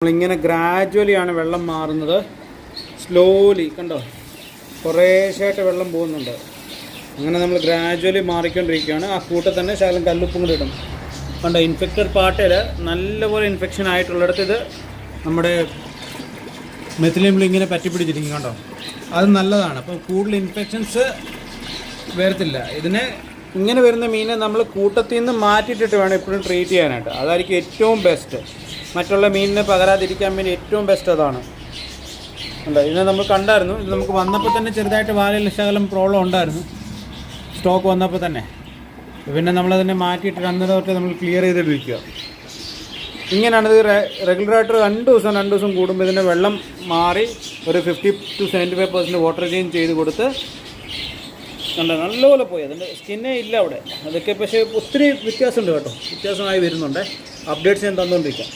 നമ്മളിങ്ങനെ ഗ്രാജുവലിയാണ് വെള്ളം മാറുന്നത്. സ്ലോലി കണ്ടോ, കുറേശ്ശായിട്ട് വെള്ളം പോകുന്നുണ്ട്. അങ്ങനെ നമ്മൾ ഗ്രാജുവലി മാറിക്കൊണ്ടിരിക്കുകയാണ്. ആ കൂട്ടത്തിൽ തന്നെ ശകലം കല്ലുപ്പും കൂടി ഇടും. കണ്ടോ, ഇൻഫെക്റ്റഡ് പാർട്ടിൽ നല്ലപോലെ ഇൻഫെക്ഷൻ ആയിട്ടുള്ളിടത്ത് ഇത് നമ്മുടെ മെത്തിലിൻ ഇങ്ങനെ പറ്റിപ്പിടിച്ചിരിക്കും. കണ്ടോ, അത് നല്ലതാണ്. അപ്പോൾ കൂടുതൽ ഇൻഫെക്ഷൻസ് വരത്തില്ല. ഇതിനെ ഇങ്ങനെ വരുന്ന മീനെ നമ്മൾ കൂട്ടത്തിൽ നിന്ന് മാറ്റിയിട്ടിട്ട് വേണം എപ്പോഴും ട്രീറ്റ് ചെയ്യാനായിട്ട്. അതായിരിക്കും ഏറ്റവും ബെസ്റ്റ്. മറ്റുള്ള മീനിനെ പകരാതിരിക്കാൻ വേണ്ടി ഏറ്റവും ബെസ്റ്റ് അതാണ്. അല്ല, ഇതിനെ നമ്മൾ കണ്ടായിരുന്നു. ഇത് നമുക്ക് വന്നപ്പോൾ തന്നെ ചെറുതായിട്ട് വാലയിൽ ശകലം പ്രോബ്ലം ഉണ്ടായിരുന്നു, സ്റ്റോക്ക് വന്നപ്പോൾ തന്നെ. പിന്നെ നമ്മളതിനെ മാറ്റിയിട്ട് അന്നേരം തൊട്ട് നമ്മൾ ക്ലിയർ ചെയ്ത് വയ്ക്കുക. ഇങ്ങനെയാണിത് റെഗുലറായിട്ട് 2 ദിവസം കൂടുമ്പോൾ ഇതിൻ്റെ വെള്ളം മാറി ഒരു 50 to 75% വാട്ടർ ചേഞ്ച് ചെയ്ത് കൊടുത്ത് കണ്ട നല്ലപോലെ പോയി. അതിൻ്റെ സ്കിന്നേ ഇല്ല അവിടെ. അതൊക്കെ പക്ഷേ ഒത്തിരി വ്യത്യാസമുണ്ട് കേട്ടോ, വ്യത്യാസമായി വരുന്നുണ്ട്. അപ്ഡേറ്റ്സ് ഞാൻ തന്നുകൊണ്ടിരിക്കാം.